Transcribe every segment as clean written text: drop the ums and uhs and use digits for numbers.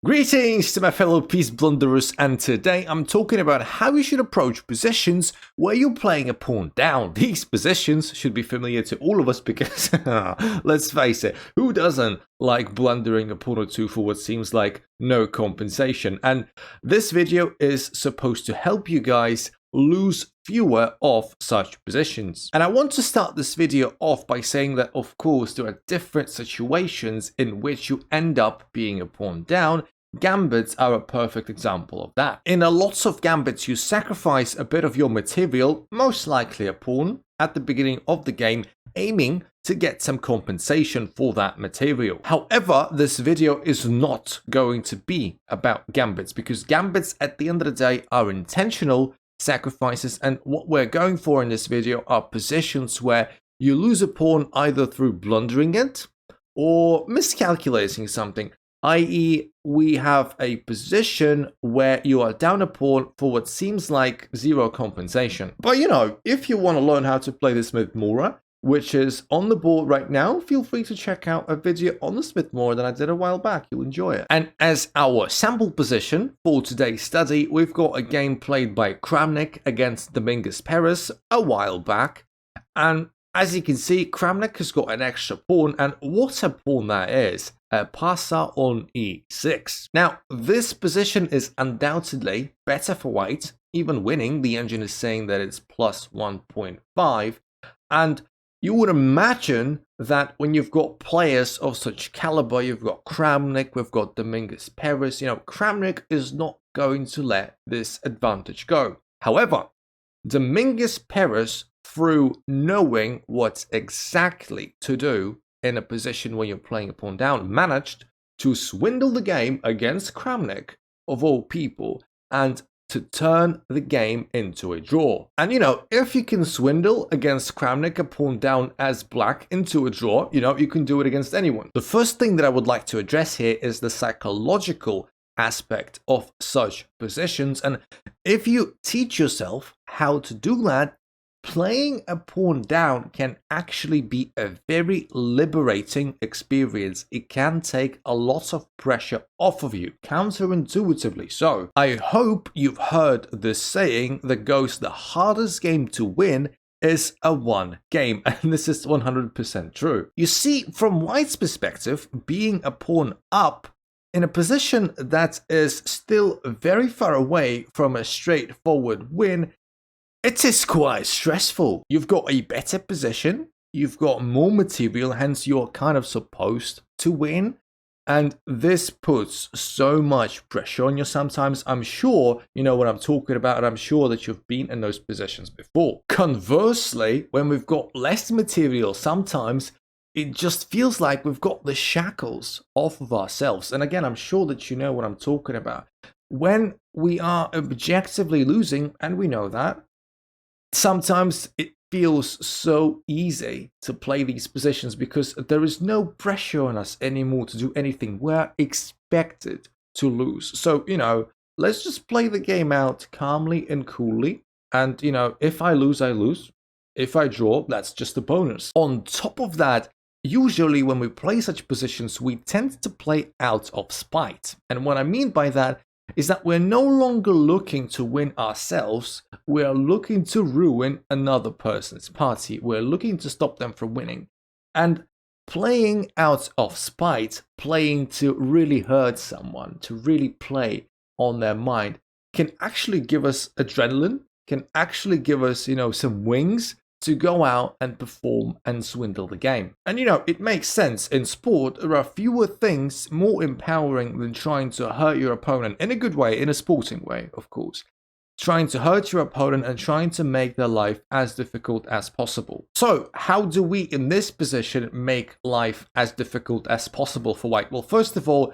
Greetings to my fellow peace blunderers, and today I'm talking about how you should approach positions where you're playing a pawn down. These positions should be familiar to all of us because, let's face it, who doesn't like blundering a pawn or two for what seems like no compensation? And this video is supposed to help you guys lose fewer of such positions. And I want to start this video off by saying that, of course, there are different situations in which you end up being a pawn down. Gambits are a perfect example of that. In a lots of gambits, you sacrifice a bit of your material, most likely a pawn, at the beginning of the game, aiming to get some compensation for that material. However, this video is not going to be about gambits because gambits at the end of the day are intentional sacrifices, and what we're going for in this video are positions where you lose a pawn either through blundering it or miscalculating something, i.e. we have a position where you are down a pawn for what seems like zero compensation. But if you want to learn how to play the Smith Mora, which is on the board right now, feel free to check out a video on the Smith Mora that I did a while back. You'll enjoy it. And as our sample position for today's study, we've got a game played by Kramnik against Dominguez Perez a while back. And as you can see, Kramnik has got an extra pawn, and what a pawn that is. A pasa on e6. Now, this position is undoubtedly better for white. Even winning, the engine is saying that it's plus 1.5. And you would imagine that when you've got players of such caliber, you've got Kramnik, we've got Dominguez Perez, Kramnik is not going to let this advantage go. However, Dominguez Perez, through knowing what exactly to do in a position where you're playing a pawn down, managed to swindle the game against Kramnik, of all people, and to turn the game into a draw. And if you can swindle against Kramnik a pawn down as black into a draw, you can do it against anyone. The first thing that I would like to address here is the psychological aspect of such positions. And if you teach yourself how to do that, playing a pawn down can actually be a very liberating experience. It can take a lot of pressure off of you, counterintuitively. So I hope you've heard this saying that goes, the hardest game to win is a one game, and this is 100% true. You see, from white's perspective, being a pawn up in a position that is still very far away from a straightforward win, it is quite stressful. You've got a better position, you've got more material, hence you're kind of supposed to win. And this puts so much pressure on you sometimes. I'm sure you know what I'm talking about, and I'm sure that you've been in those positions before. Conversely, when we've got less material, sometimes it just feels like we've got the shackles off of ourselves. And again, I'm sure that you know what I'm talking about. When we are objectively losing, and we know that, sometimes it feels so easy to play these positions because there is no pressure on us anymore to do anything. We're expected to lose. So, let's just play the game out calmly and coolly. And, if I lose, I lose. If I draw, that's just a bonus. On top of that, usually when we play such positions, we tend to play out of spite. And what I mean by that is that we're no longer looking to win ourselves, we're looking to ruin another person's party, we're looking to stop them from winning. And playing out of spite, playing to really hurt someone, to really play on their mind, can actually give us adrenaline, can actually give us, some wings to go out and perform and swindle the game. And it makes sense. In sport, there are fewer things more empowering than trying to hurt your opponent in a good way, in a sporting way, of course. Trying to hurt your opponent and trying to make their life as difficult as possible. So, how do we in this position make life as difficult as possible for white? Well, first of all,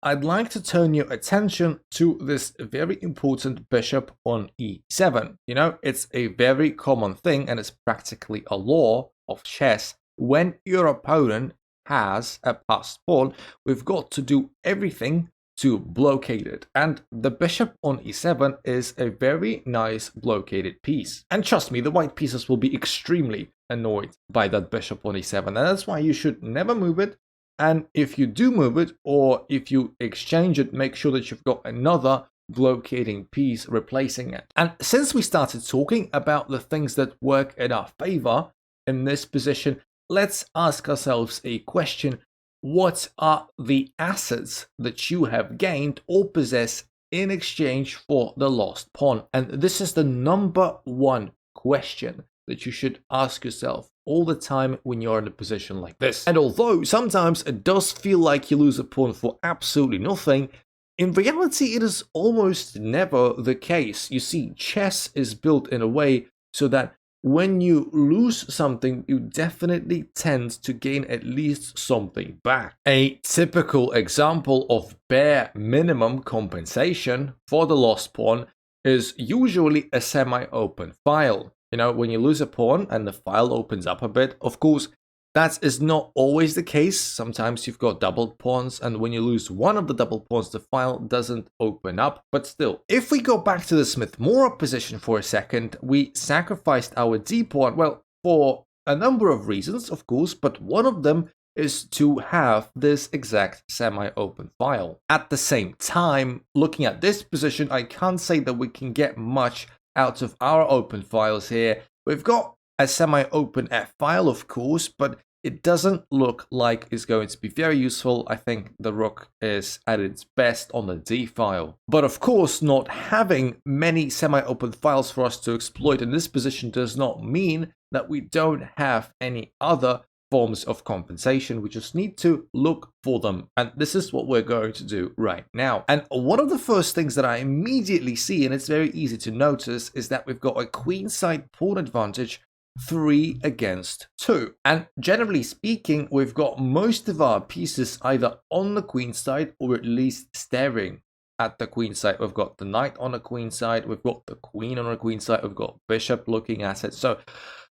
I'd like to turn your attention to this very important bishop on e7. It's a very common thing, and it's practically a law of chess. When your opponent has a passed pawn, we've got to do everything to blockade it. And the bishop on e7 is a very nice blockaded piece. And trust me, the white pieces will be extremely annoyed by that bishop on e7. And that's why you should never move it. And if you do move it, or if you exchange it, make sure that you've got another blockading piece replacing it. And since we started talking about the things that work in our favor in this position, let's ask ourselves a question. What are the assets that you have gained or possess in exchange for the lost pawn? And this is the number one question that you should ask yourself all the time when you're in a position like this. And although sometimes it does feel like you lose a pawn for absolutely nothing, in reality, it is almost never the case. You see, chess is built in a way so that when you lose something, you definitely tend to gain at least something back. A typical example of bare minimum compensation for the lost pawn is usually a semi-open file. You know, when you lose a pawn and the file opens up a bit, of course, that is not always the case. Sometimes you've got doubled pawns, and when you lose one of the double pawns, the file doesn't open up. But still, if we go back to the Smith-Morra position for a second, we sacrificed our d pawn, well, for a number of reasons, of course, but one of them is to have this exact semi-open file. At the same time, looking at this position, I can't say that we can get much out of our open files here. We've got a semi-open F file, of course, but it doesn't look like it's going to be very useful. I think the rook is at its best on the D file. But of course, not having many semi-open files for us to exploit in this position does not mean that we don't have any other forms of compensation. We just need to look for them, and this is what we're going to do right now. And one of the first things that I immediately see, and it's very easy to notice, is that we've got a queenside pawn advantage 3 against 2. And generally speaking, we've got most of our pieces either on the queen side or at least staring at the queen side. We've got the knight on the queen side, we've got the queen on the queen side, we've got bishop looking at it. So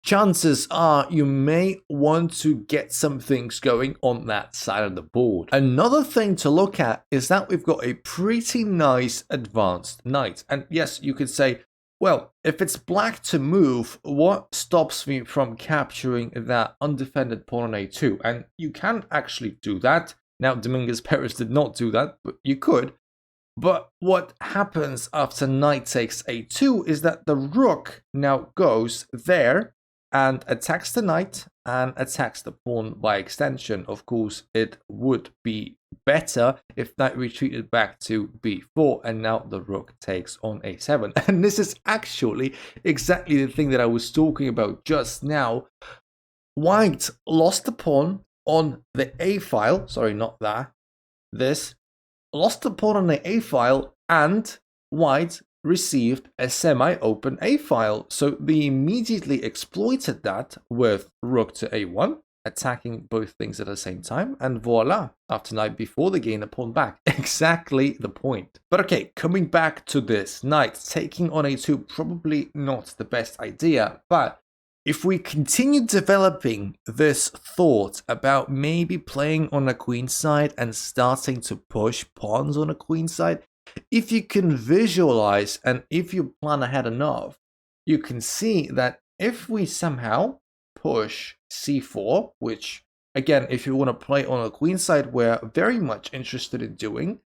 chances are you may want to get some things going on that side of the board. Another thing to look at is that we've got a pretty nice advanced knight. And yes, you could say, well, if it's black to move, what stops me from capturing that undefended pawn on a2? And you can actually do that. Now, Dominguez Perez did not do that, but you could. But what happens after knight takes a2 is that the rook now goes there and attacks the knight and attacks the pawn by extension. Of course, it would be better if knight retreated back to b4 and now the rook takes on a7. And this is actually exactly the thing that I was talking about just now. White lost the pawn on the a file, sorry, not that, this, lost the pawn on the a file, and white received a semi-open a file. So they immediately exploited that with rook to a1, attacking both things at the same time, and voila, after knight b4 they gain a pawn back. Exactly the point. But okay, coming back to this, knight taking on a2, probably not the best idea, but if we continue developing this thought about maybe playing on the queen side and starting to push pawns on the queen side, if you can visualize and if you plan ahead enough, you can see that if we somehow push c4, which again, if you want to play on the queen side, we're very much interested in doing,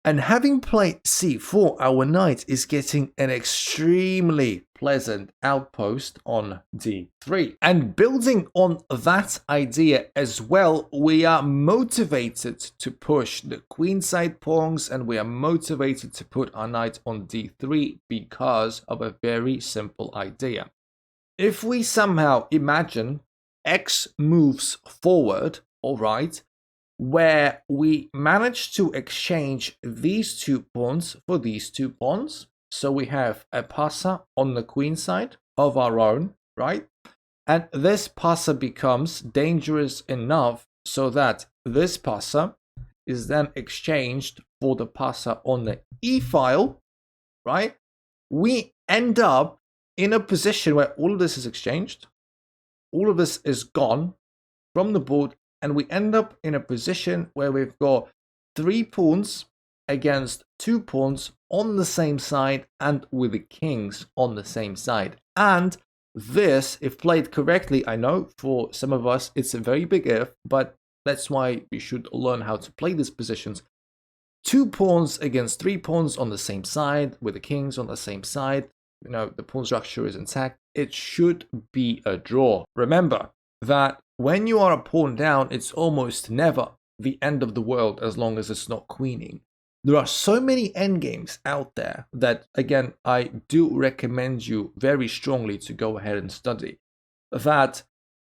and having played c4, our knight is getting an extremely pleasant outpost on d3. And building on that idea as well, we are motivated to push the queenside pawns and we are motivated to put our knight on d3 because of a very simple idea. If we somehow imagine x moves forward, all right, where we manage to exchange these two pawns for these two pawns. So we have a passer on the queen side of our own, right? And this passer becomes dangerous enough so that this passer is then exchanged for the passer on the e file, right? We end up in a position where all of this is exchanged, all of this is gone from the board, and we end up in a position where we've got 3 pawns against 2 pawns on the same side and with the kings on the same side. And this, if played correctly, I know for some of us it's a very big if, but That's why you should learn how to play these positions. 2 pawns against 3 pawns on the same side, with the kings on the same side. The pawn structure is intact. It should be a draw. Remember that when you are a pawn down, it's almost never the end of the world as long as it's not queening. There are so many endgames out there that, again, I do recommend you very strongly to go ahead and study. That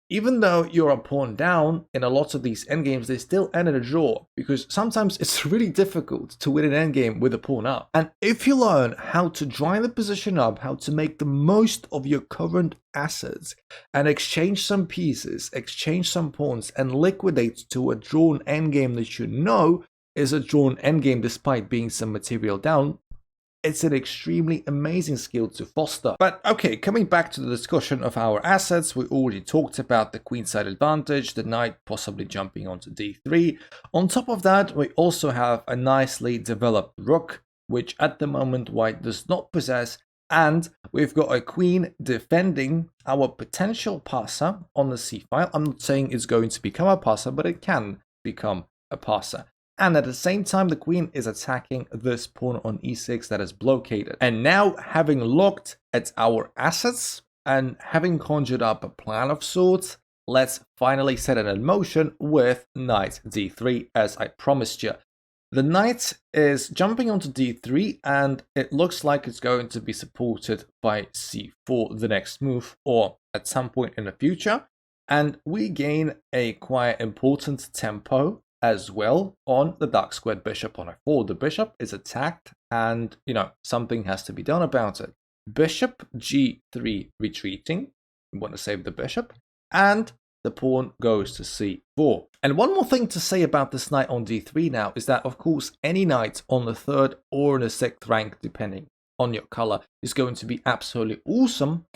even though you're a pawn down in a lot of these endgames, they still end in a draw, because sometimes it's really difficult to win an endgame with a pawn up. And if you learn how to dry the position up, how to make the most of your current assets and exchange some pieces, exchange some pawns, and liquidate to a drawn endgame that you know is a drawn endgame despite being some material down, it's an extremely amazing skill to foster. But okay, coming back to the discussion of our assets, we already talked about the queenside advantage, the knight possibly jumping onto d3. On top of that, we also have a nicely developed rook, which at the moment white does not possess, and we've got a queen defending our potential passer on the c-file. I'm not saying it's going to become a passer, but it can become a passer. And at the same time, the queen is attacking this pawn on e6 that is blockaded. And now, having looked at our assets and having conjured up a plan of sorts, let's finally set it in motion with knight d3, as I promised you. The knight is jumping onto d3, and it looks like it's going to be supported by c4 the next move, or at some point in the future. And we gain a quite important tempo as well on the dark squared bishop on f4. The bishop is attacked, and something has to be done about it. Bishop g3 retreating. We want to save the bishop, and the pawn goes to c4. And one more thing to say about this knight on d3 now is that, of course, any knight on the 3rd or in the 6th rank, depending on your color, is going to be absolutely awesome.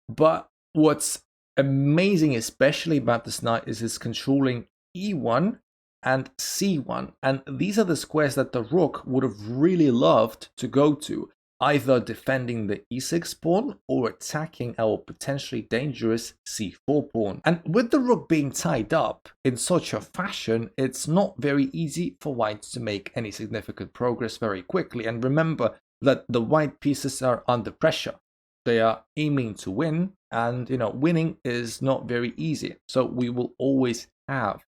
But what's amazing especially about this knight is his controlling e1 and c1, and these are the squares that the rook would have really loved to go to, either defending the e6 pawn or attacking our potentially dangerous c4 pawn. And with the rook being tied up in such a fashion, it's not very easy for white to make any significant progress very quickly. And remember that the white pieces are under pressure. They are aiming to win, and winning is not very easy. So we will always have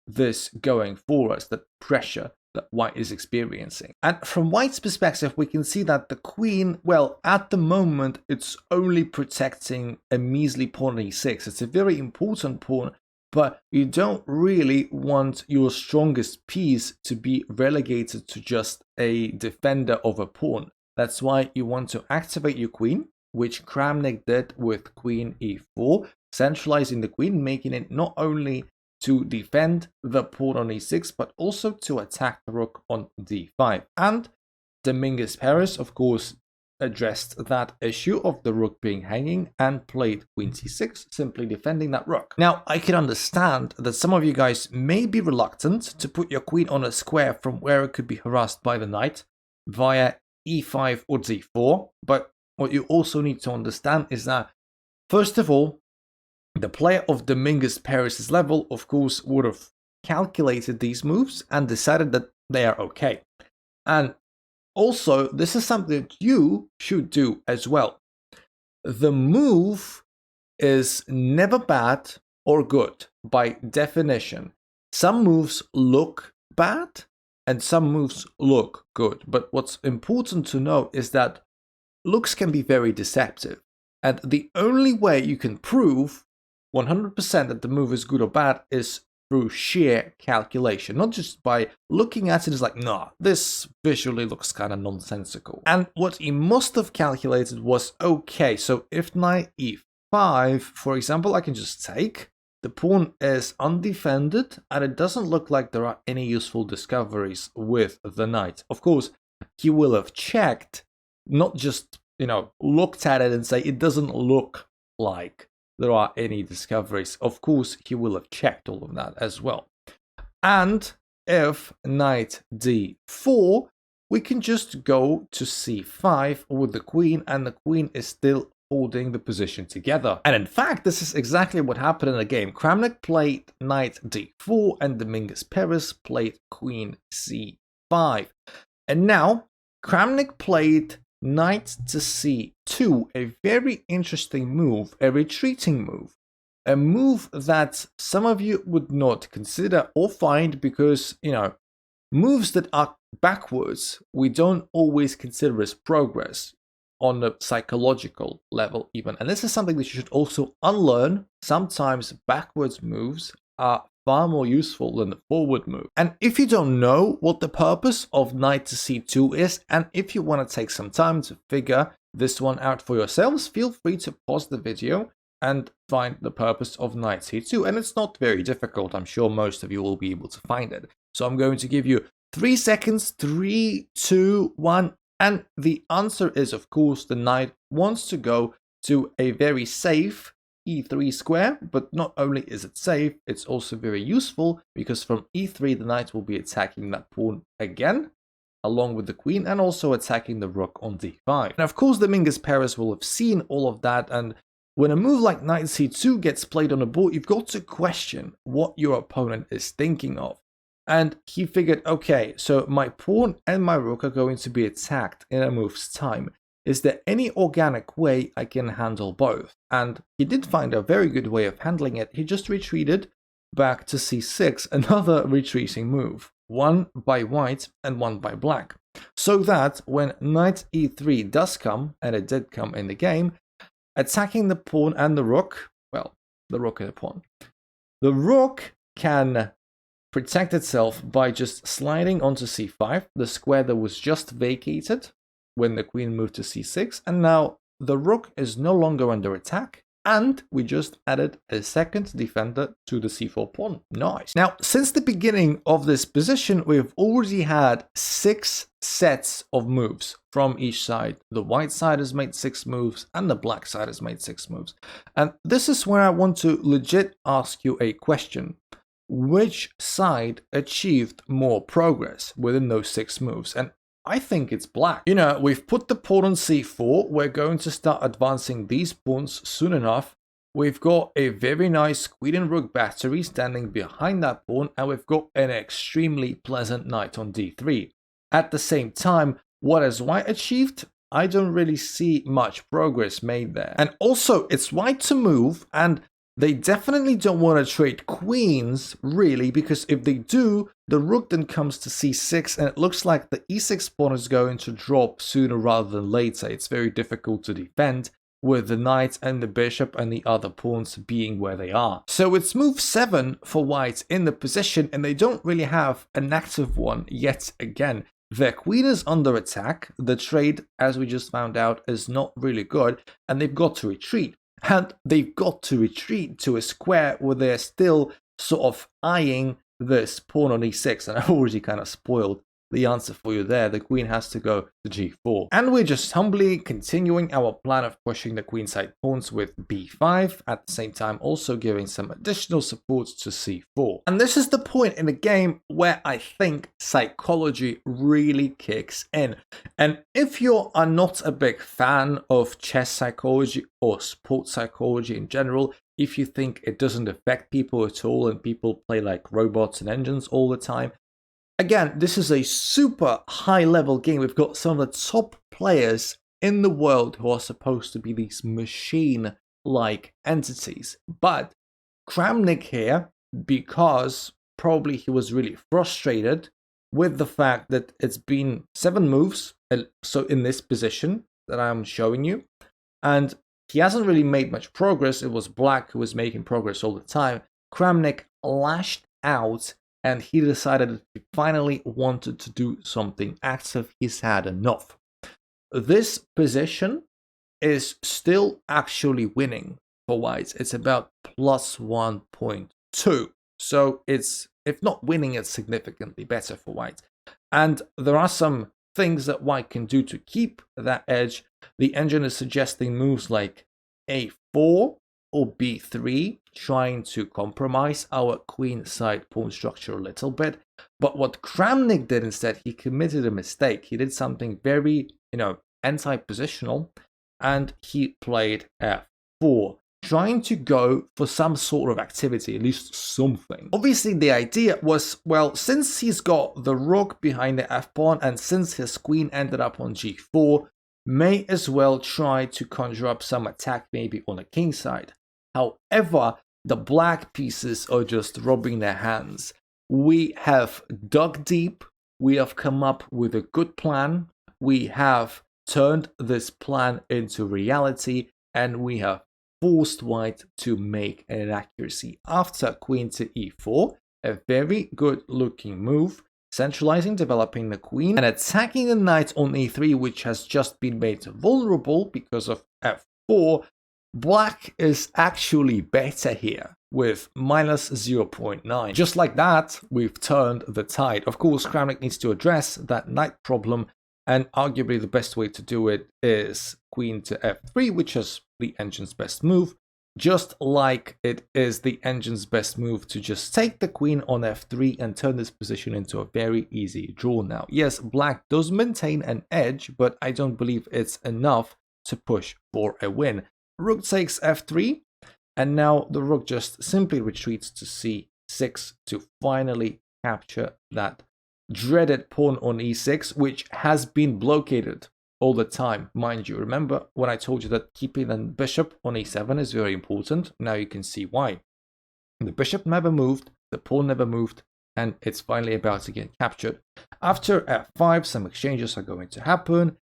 this going for us, the pressure that white is experiencing. And from white's perspective, we can see that the queen, well, at the moment, it's only protecting a measly pawn on e6. It's a very important pawn, but you don't really want your strongest piece to be relegated to just a defender of a pawn. That's why you want to activate your queen, which Kramnik did with queen e4, centralizing the queen, making it not only to defend the pawn on e6, but also to attack the rook on d5. And Dominguez Perez, of course, addressed that issue of the rook being hanging and played queen c6, simply defending that rook. Now, I can understand that some of you guys may be reluctant to put your queen on a square from where it could be harassed by the knight via e5 or d4, but what you also need to understand is that, first of all, the player of Dominguez Perez's level, of course, would have calculated these moves and decided that they are okay. And also, this is something that you should do as well. The move is never bad or good by definition. Some moves look bad and some moves look good. But what's important to know is that looks can be very deceptive. And the only way you can prove 100% that the move is good or bad is through sheer calculation, not just by looking at it as like, nah, this visually looks kind of nonsensical. And what he must have calculated was, okay, so if knight e5, for example, I can just take, the pawn is undefended, and it doesn't look like there are any useful discoveries with the knight. Of course, he will have checked, not just, looked at it and say, it doesn't look like there are any discoveries. Of course, he will have checked all of that as well. And if knight d4, we can just go to c5 with the queen, and the queen is still holding the position together. And in fact, this is exactly what happened in the game. Kramnik played knight d4 and Dominguez Perez played queen c5. And now Kramnik played knight to c2, a very interesting move, a retreating move. A move that some of you would not consider or find because, moves that are backwards, we don't always consider as progress on a psychological level even. And this is something that you should also unlearn. Sometimes backwards moves are far more useful than the forward move. And if you don't know what the purpose of knight to c2 is, and if you want to take some time to figure this one out for yourselves, feel free to pause the video and find the purpose of knight c2. And it's not very difficult. I'm sure most of you will be able to find it. So I'm going to give you 3 seconds, 3, 2, 1. And the answer is, of course, the knight wants to go to a very safe e3 square. But not only is it safe, it's also very useful because from e3, the knight will be attacking that pawn again, along with the queen, and also attacking the rook on d5. And of course, Dominguez Perez will have seen all of that. And when a move like knight c2 gets played on a board, you've got to question what your opponent is thinking of. And he figured, okay, so my pawn and my rook are going to be attacked in a move's time. Is there any organic way I can handle both? And he did find a very good way of handling it. He just retreated back to c6, another retreating move. One by white and one by black. So that when knight e3 does come, and it did come in the game, attacking the pawn and the rook, well, the rook and the pawn, the rook can protect itself by just sliding onto c5, the square that was just vacated when the queen moved to c6, and now the rook is no longer under attack, and we just added a second defender to the c4 pawn. Nice. Now, since the beginning of this position, we've already had 6 sets of moves from each side. The white side has made 6 moves, and the black side has made 6 moves. And this is where I want to legit ask you a question. Which side achieved more progress within those 6 moves? And I think it's black. We've put the pawn on c4. We're going to start advancing these pawns soon enough. We've got a very nice queen and rook battery standing behind that pawn, and we've got an extremely pleasant knight on d3. At the same time, what has white achieved? I don't really see much progress made there. And also, it's white to move, and they definitely don't want to trade queens, really, because if they do, the rook then comes to c6, and it looks like the e6 pawn is going to drop sooner rather than later. It's very difficult to defend, with the knight and the bishop and the other pawns being where they are. So it's move 7 for white in the position, and they don't really have an active one yet again. Their queen is under attack. The trade, as we just found out, is not really good, and they've got to retreat. And they've got to retreat to a square where they're still sort of eyeing this pawn on e6. And I've already kind of spoiled the answer for you there. The queen has to go to g4. And we're just humbly continuing our plan of pushing the queenside pawns with b5, at the same time also giving some additional support to c4. And this is the point in the game where I think psychology really kicks in. And if you are not a big fan of chess psychology or sports psychology in general, if you think it doesn't affect people at all and people play like robots and engines all the time, again, this is a super high-level game. We've got some of the top players in the world who are supposed to be these machine-like entities. But Kramnik here, because probably he was really frustrated with the fact that it's been 7 moves, so in this position that I'm showing you, and he hasn't really made much progress. It was black who was making progress all the time. Kramnik lashed out, and he decided that he finally wanted to do something active. He's had enough. This position is still actually winning for white. It's about plus 1.2. So it's, if not winning, it's significantly better for white. And there are some things that white can do to keep that edge. The engine is suggesting moves like a4 or b3, trying to compromise our queen side pawn structure a little bit. But what Kramnik did instead, he committed a mistake. He did something very, anti-positional. and he played f4, trying to go for some sort of activity, at least something. Obviously, the idea was, well, since he's got the rook behind the f-pawn and since his queen ended up on g4, may as well try to conjure up some attack maybe on the king side. However, the black pieces are just rubbing their hands. We have dug deep, we have come up with a good plan, we have turned this plan into reality, and we have forced white to make an inaccuracy after queen to e4, a very good looking move, centralizing, developing the queen, and attacking the knight on e3, which has just been made vulnerable because of f4. Black is actually better here with minus 0.9. Just like that, we've turned the tide. Of course, Kramnik needs to address that knight problem, and arguably the best way to do it is queen to f3, which is the engine's best move, just like it is the engine's best move to just take the queen on f3 and turn this position into a very easy draw now. Yes, black does maintain an edge, but I don't believe it's enough to push for a win. Rook takes f3, and now the rook just simply retreats to c6 to finally capture that dreaded pawn on e6, which has been blockaded all the time, mind you. Remember when I told you that keeping the bishop on e7 is very important? Now you can see why. The bishop never moved, the pawn never moved, and it's finally about to get captured. After f5, some exchanges are going to happen.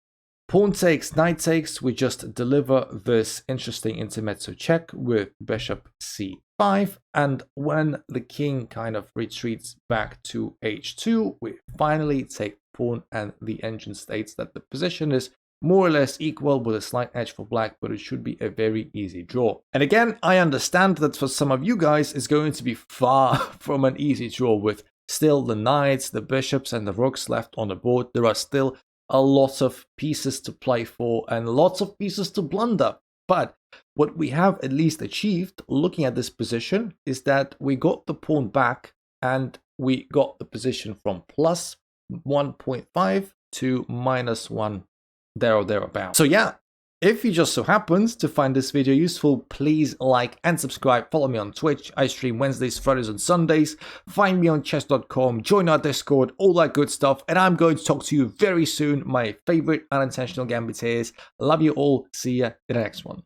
Pawn takes, knight takes, we just deliver this interesting intermezzo check with bishop c5, and when the king kind of retreats back to h2, we finally take pawn, and the engine states that the position is more or less equal with a slight edge for black, but it should be a very easy draw. And again, I understand that for some of you guys it's going to be far from an easy draw with still the knights, the bishops, and the rooks left on the board. There are still a lot of pieces to play for and lots of pieces to blunder. But what we have at least achieved looking at this position is that we got the pawn back and we got the position from plus 1.5 to minus 1, there or thereabouts. So yeah, if you just so happens to find this video useful, please like and subscribe. Follow me on Twitch. I stream Wednesdays, Fridays, and Sundays. Find me on chess.com, join our Discord, all that good stuff. And I'm going to talk to you very soon, my favorite unintentional gambiters. Love you all. See ya in the next one.